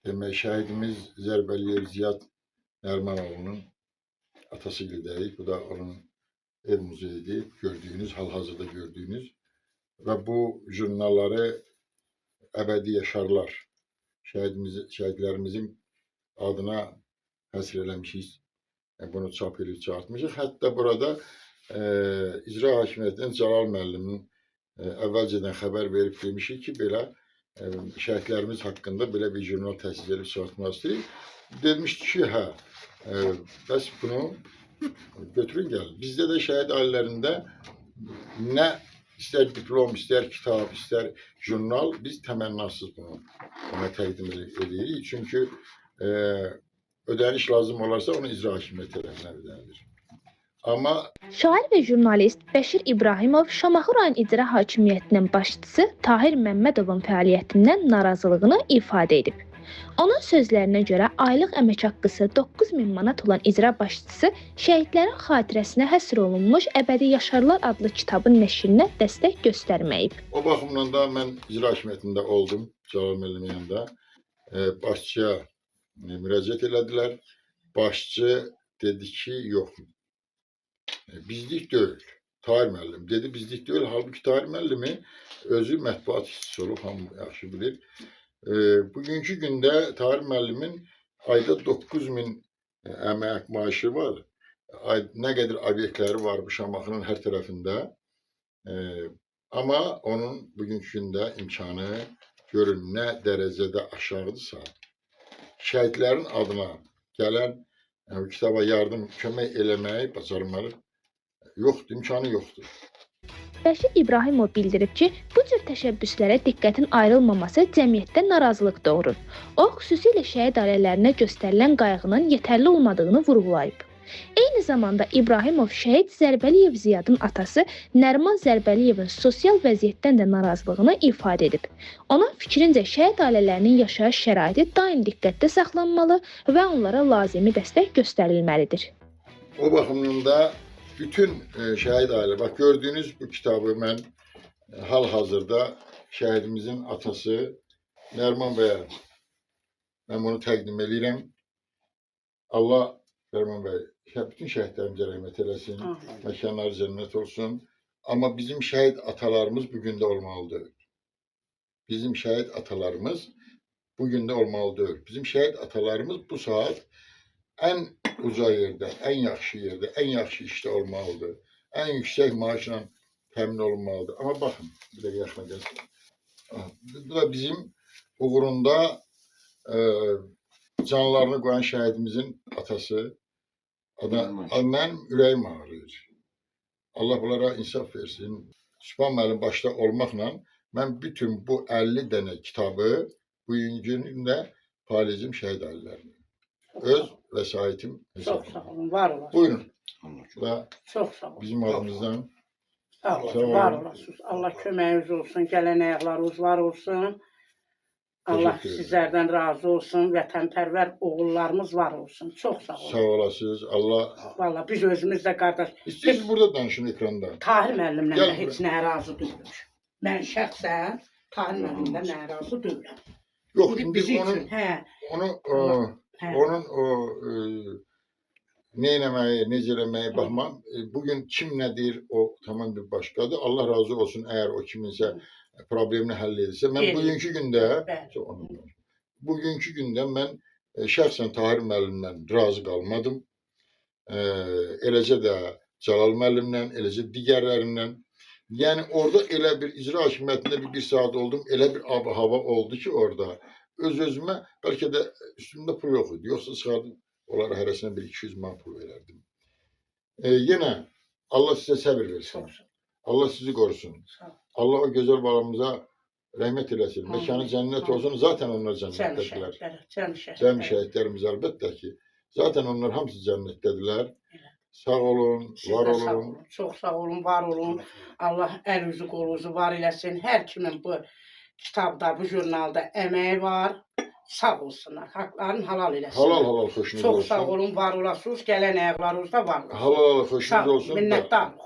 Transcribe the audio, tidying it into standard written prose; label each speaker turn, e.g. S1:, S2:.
S1: Demək, şəhidimiz Zərbəliyev Ziyad Nərmanoğlu'nun atası gildəyik. Bu da onun ev muzeyidir. Gördüğünüz, hal-hazırda gördüğünüz. Ve bu jurnalları əbədi yaşarlar. Şəhidlərimizin adına həsr eləmişik. Bunu çap edib çıxartmışıq. Hətta burada İcra Hakimiyyətindən Cəlal müəllimin əvvəlcədən xəbər verib demişik ki, belə şəhidlərimiz haqqında belə bir jurnal təsis edib çıxartmaq istəyirik. Demişdi ki, hə, bəs bunu götürün gəlin. Bizdə də şəhid ailələrində nə istər diplom, istər kitab, istər jurnal, biz təmənnasız bunu ona təqdim edirik. Çünki ödəniş lazım olarsa onu icra hakimiyyəti tərəfindən ödənilir. Amma
S2: şair və jurnalist Bəşir İbrahimov Şamaxı rayon icra hakimiyyətinin başçısı Tahir Məmmədovun fəaliyyətindən narazılığını ifadə edib. Onun sözlərinə görə aylıq əmək haqqısı 9000 manat olan icra başçısı şəhidlərin xatirəsinə həsr olunmuş Əbədi Yaşarlar adlı kitabın nəşrinə dəstək göstərməyib.
S1: O baxımdan da mən icra hakimiyyətində oldum, Cəlal müəllimin yanında. Başçıya müraciət elədilər. Başçı dedi ki, yox. Bizlik deyil. Tahir müəllim dedi, bizlik deyil. Halbuki Tahir müəllimi özü mətbuat işçisi olub, hamı yaxşı bilir. Bugünkü gündə Tahir müəllimin ayda 9000 əmək maaşı var. Nə qədər obyektləri var bu Şamaxının hər tərəfində. Amma onun bugünkü gündə imkanı görün nə dərəcədə aşağıdırsa, şəhidlərin adına gələn kitaba yardım, kömək eləməyi bacarmalı yoxdur, imkanı yoxdur.
S2: Bəşir İbrahimov bildirib ki, bu cür təşəbbüslərə diqqətin ayrılmaması cəmiyyətdə narazılıq doğurur. O, xüsusilə şəhid ailələrinə göstərilən qayğının yetərli olmadığını vurğulayıb. Eyni zamanda İbrahimov şəhid Zərbəliyev Ziyadın atası Nərman Zərbəliyevin sosial vəziyyətdən də narazılığını ifadə edib. Onun fikrincə şəhid ailələrinin yaşayış şəraiti daim diqqətdə saxlanmalı və onlara lazımi dəstək göstərilməlidir.
S1: O baxımdan da bütün şəhid ailə, bax gördüyünüz bu kitabı mən hal-hazırda şəhidimizin atası Nərman bəyə mən bunu təqdim edirəm. Allah Nərman bəy, bütün şəhidlərimizə rəhmət eləsin, məkanları cənnət olsun. Amma bizim şəhid atalarımız bugün də olmalıdır. Bizim şəhid atalarımız bugün də olmalıdır. Bizim şəhid atalarımız bu saat ən uca yerdə, ən yaxşı yerdə, ən yaxşı işdə olmalıdır. Ən yüksək maaşla təmin olunmalıdır. Amma baxın, bir də yaxına gəlsin. Bu da bizim uğrunda canlarını qoyan şəhidimizin atası. Mənim ürəyim ağrıyır. Allah bunlara insaf versin. Sübhan müəllim başda olmaqla mən bütün bu 50 dənə kitabı bugünkü gündə paylayacağım şəhid ailələrine. Öz vəsaitim hesab.
S3: Çox sağ olun, var olasınız.
S1: Buyurun. Və
S3: Çox sağ olun.
S1: bizim adımızdan
S3: Sağ olun, var olasınız. Allah köməyiniz olsun, gələn ayaqlarınız var olsun. Allah sizlərdən razı olsun, vətənpərvər oğullarımız var olsun. Çox sağ olun.
S1: Sağ olasınız. Allah.
S3: Vallahi biz özümüz də qardaş.
S1: İstəyirsiniz burada danışın ekranda.
S3: Tahir müəllimlə də heç nə razı deyiləm. Mən şəxsən Tahir müəllimlə nə razı deyiləm.
S1: Yox, indi
S3: Bizi
S1: onun
S3: üçün, hə.
S1: onun o nə eləməyi, necə eləməyi baxmam. Bugün kim nə deyir, o tamam bir başqadır. Allah razı olsun, əgər o kiminsə problemini həll edirsə. Mən bugünkü gündə mən şəxsən Tahir müəllimlə razı qalmadım. Eləcə də Cəlal müəllimlə, eləcə digərlərindən. Yəni orada elə bir icra hakimiyyətində bir saat oldum, elə bir hava oldu ki orada. Öz-özümə bəlkə də üstümdə pul yox idi. Yoxsa çıxardım, onlara hərəsinə 1-200 man pul verərdim. Yenə Allah sizə səbir versin. Allah sizi qorusun. Allah o gözəl balamıza rəhmət eləsin. Məkanı cənnət olsun. Zaten onlar cənnətdədirlər. Cəmi şəhidlərimiz əlbəttə ki. Zaten onlar hamısı cənnətdədirlər. Sağ olun, var olun.
S3: Çox sağ olun, var olun. Allah əl üzü qolunuzu var eləsin. Hər kimin bu kitabda, bu jurnalda əməyi var. Sağ olsunlar. Haqlarını halal eləsin.
S1: Halal xoşunuz olsun.
S3: Çox sağ olun, var olasınız. Gələn ayaqlarınızda var olasınız.
S1: Halal xoşunuz olsun.
S3: Minnətdarıq.